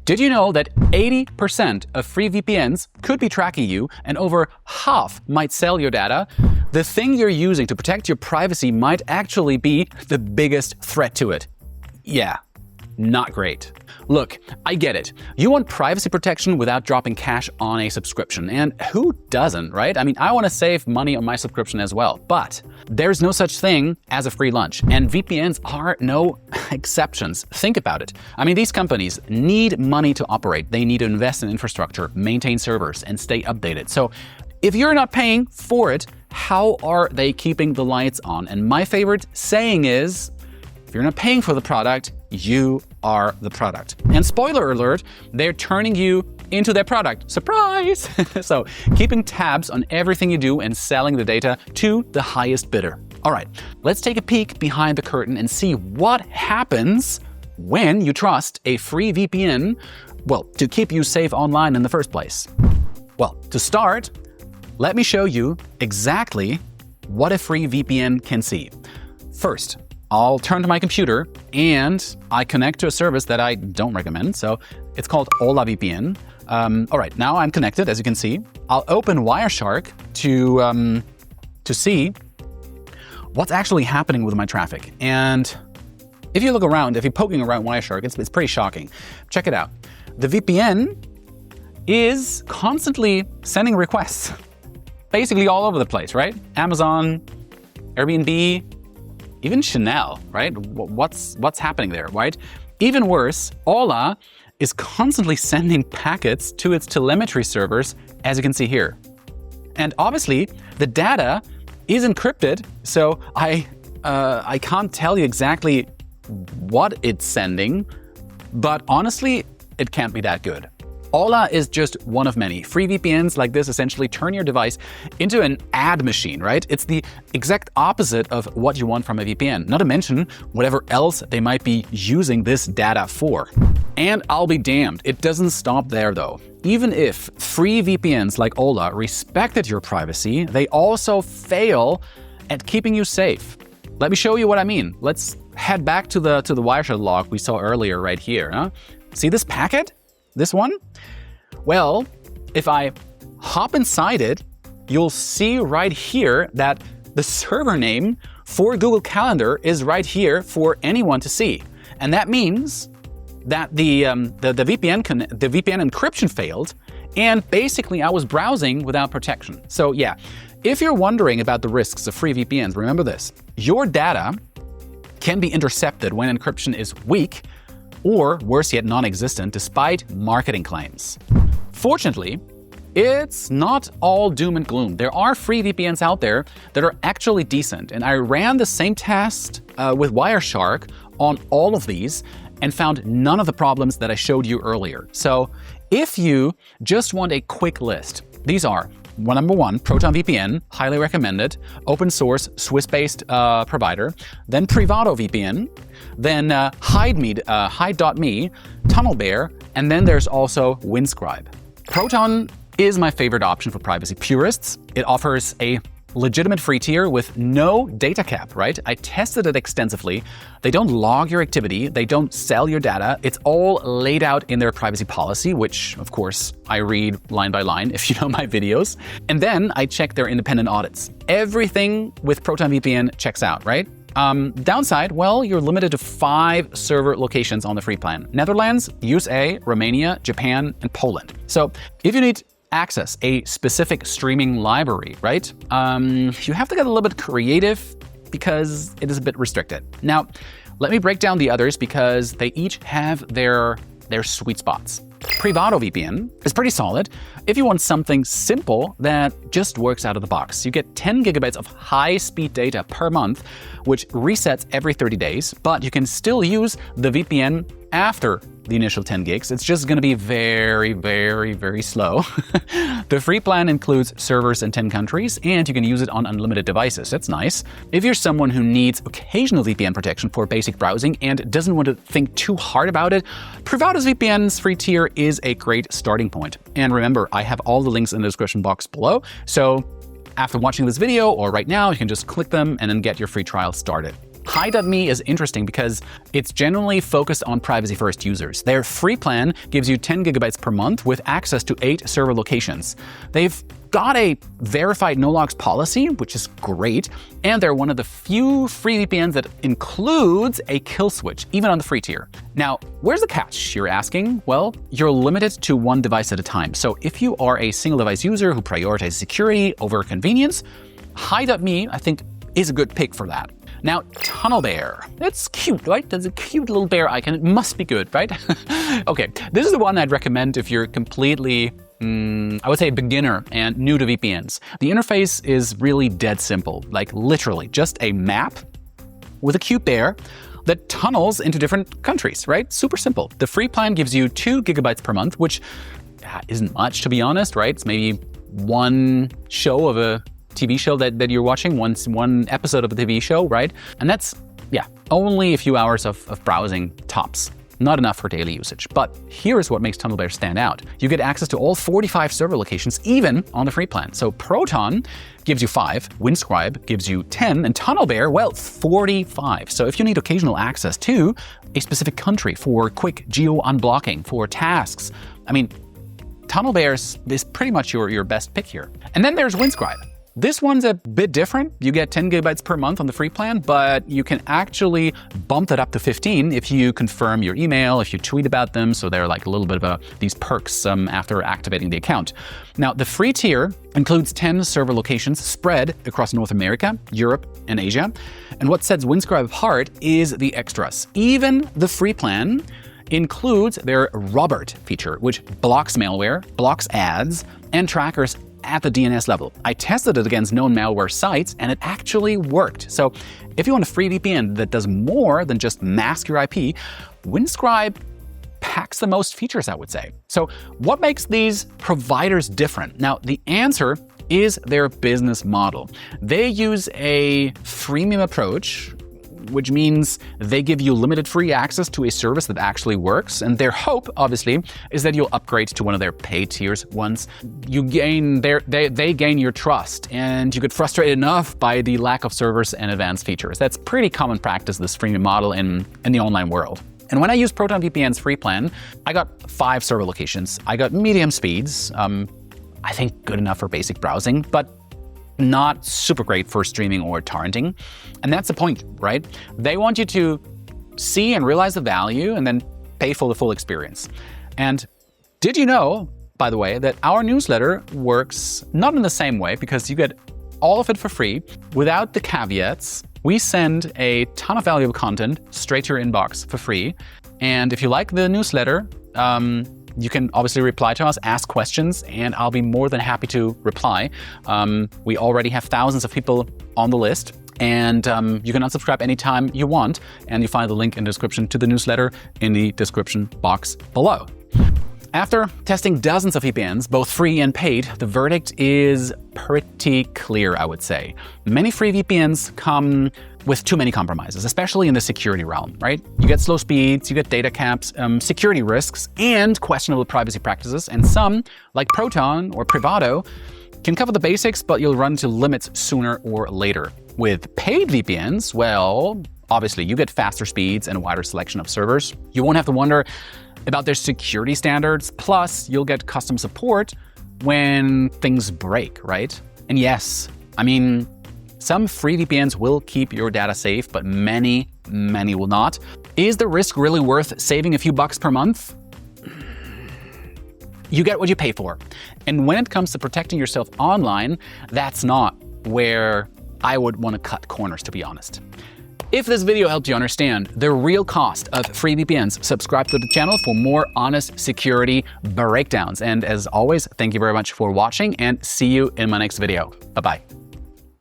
Did you know that 80% of free VPNs could be tracking you and over half might sell your data? The thing you're using to protect your privacy might actually be the biggest threat to it. Yeah, not great. Look, I get it. You want privacy protection without dropping cash on a subscription. And who doesn't, right? I mean, I want to save money on my subscription as well. But there's no such thing as a free lunch. And VPNs are no exceptions. Think about it. I mean, these companies need money to operate. They need to invest in infrastructure, maintain servers, and stay updated. So if you're not paying for it, how are they keeping the lights on? And my favorite saying is, if you're not paying for the product, you are the product. And spoiler alert, they're turning you into their product. Surprise! So keeping tabs on everything you do and selling the data to the highest bidder. All right, let's take a peek behind the curtain and see what happens when you trust a free VPN, well, to keep you safe online in the first place. Well, to start, let me show you exactly what a free VPN can see. First, I'll turn to my computer and I connect to a service that I don't recommend. So it's called VPN. All right, now I'm connected, as you can see. I'll open Wireshark to see what's actually happening with my traffic. And if you look around, if you're poking around Wireshark, it's pretty shocking. Check it out. The VPN is constantly sending requests, basically all over the place, right? Amazon, Airbnb, even Chanel, right? What's happening there, right? Even worse, Ola is constantly sending packets to its telemetry servers, as you can see here. And obviously, the data is encrypted, so I can't tell you exactly what it's sending, but honestly, it can't be that good. Ola is just one of many. Free VPNs like this essentially turn your device into an ad machine, right? It's the exact opposite of what you want from a VPN, not to mention whatever else they might be using this data for. And I'll be damned, it doesn't stop there though. Even if free VPNs like Ola respected your privacy, they also fail at keeping you safe. Let me show you what I mean. Let's head back to the Wireshark log we saw earlier right here. Huh? See this packet? This one? Well, if I hop inside it, you'll see right here that the server name for Google Calendar is right here for anyone to see. And that means that the VPN encryption failed, and basically I was browsing without protection. So yeah, if you're wondering about the risks of free VPNs, remember this. Your data can be intercepted when encryption is weak, or worse yet, non-existent, despite marketing claims. Fortunately, it's not all doom and gloom. There are free VPNs out there that are actually decent, and I ran the same test with Wireshark on all of these and found none of the problems that I showed you earlier. So if you just want a quick list, these are number one, ProtonVPN, highly recommended, open source, Swiss-based provider, then PrivadoVPN, then Hide.me, TunnelBear, and then there's also Windscribe. Proton is my favorite option for privacy purists. It offers a legitimate free tier with no data cap, right? I tested it extensively. They don't log your activity. They don't sell your data. It's all laid out in their privacy policy, which of course I read line by line if you know my videos. And then I check their independent audits. Everything with ProtonVPN checks out, right? Downside, well, you're limited to 5 server locations on the free plan. Netherlands, USA, Romania, Japan, and Poland. So if you need access a specific streaming library, right? You have to get a little bit creative because it is a bit restricted. Now, let me break down the others because they each have their sweet spots. PrivadoVPN is pretty solid if you want something simple that just works out of the box. You get 10 gigabytes of high-speed data per month, which resets every 30 days, but you can still use the VPN after the initial 10 gigs. It's just going to be very, very, very slow. The free plan includes servers in 10 countries, and you can use it on unlimited devices. That's nice. If you're someone who needs occasional VPN protection for basic browsing and doesn't want to think too hard about it, PrivadoVPN's free tier is a great starting point. And remember, I have all the links in the description box below, so after watching this video or right now, you can just click them and then get your free trial started. Hi.me is interesting because it's generally focused on privacy-first users. Their free plan gives you 10 gigabytes per month with access to 8 server locations. They've got a verified no-logs policy, which is great, and they're one of the few free VPNs that includes a kill switch, even on the free tier. Now, where's the catch, you're asking? Well, you're limited to one device at a time. So if you are a single device user who prioritizes security over convenience, Hi.me, I think, is a good pick for that. Now, TunnelBear. It's cute, right? There's a cute little bear icon. It must be good, right? Okay, this is the one I'd recommend if you're completely, I would say, beginner and new to VPNs. The interface is really dead simple, like literally just a map with a cute bear that tunnels into different countries, right? Super simple. The free plan gives you 2 gigabytes per month, which isn't much, to be honest, right? It's maybe one show of a TV show that you're watching, one episode of a TV show, right? And that's, only a few hours of browsing tops. Not enough for daily usage. But here's what makes TunnelBear stand out. You get access to all 45 server locations, even on the free plan. So Proton gives you 5, Windscribe gives you 10, and TunnelBear, well, 45. So if you need occasional access to a specific country for quick geo-unblocking, for tasks, I mean, TunnelBear is pretty much your best pick here. And then there's Windscribe. This one's a bit different. You get 10 gigabytes per month on the free plan, but you can actually bump that up to 15 if you confirm your email, if you tweet about them. So they're like a little bit of these perks after activating the account. Now, the free tier includes 10 server locations spread across North America, Europe, and Asia. And what sets Windscribe apart is the extras. Even the free plan includes their Robert feature, which blocks malware, blocks ads, and trackers at the DNS level. I tested it against known malware sites and it actually worked. So if you want a free VPN that does more than just mask your IP, Windscribe packs the most features, I would say. So what makes these providers different? Now, the answer is their business model. They use a freemium approach, which means they give you limited free access to a service that actually works. And their hope, obviously, is that you'll upgrade to one of their paid tiers once you gain they gain your trust and you get frustrated enough by the lack of servers and advanced features. That's pretty common practice, this freemium model in the online world. And when I used ProtonVPN's free plan, I got 5 server locations. I got medium speeds, I think good enough for basic browsing, but not super great for streaming or torrenting. And that's the point, right? They want you to see and realize the value and then pay for the full experience. And did you know, by the way, that our newsletter works not in the same way because you get all of it for free without the caveats. We send a ton of valuable content straight to your inbox for free. And if you like the newsletter, you can obviously reply to us, ask questions, and I'll be more than happy to reply. We already have thousands of people on the list, and you can unsubscribe anytime you want, and you find the link in the description to the newsletter in the description box below. After testing dozens of VPNs, both free and paid, the verdict is pretty clear, I would say. Many free VPNs come with too many compromises, especially in the security realm, right? You get slow speeds, you get data caps, security risks, and questionable privacy practices. And some, like Proton or Privado, can cover the basics, but you'll run into limits sooner or later. With paid VPNs, well, obviously you get faster speeds and a wider selection of servers. You won't have to wonder about their security standards, plus you'll get custom support when things break, right? And yes, I mean, some free VPNs will keep your data safe, but many will not. Is the risk really worth saving a few bucks per month? You get what you pay for. And when it comes to protecting yourself online, that's not where I would want to cut corners, to be honest. If this video helped you understand the real cost of free VPNs, subscribe to the channel for more honest security breakdowns. And as always, thank you very much for watching and see you in my next video. Bye-bye.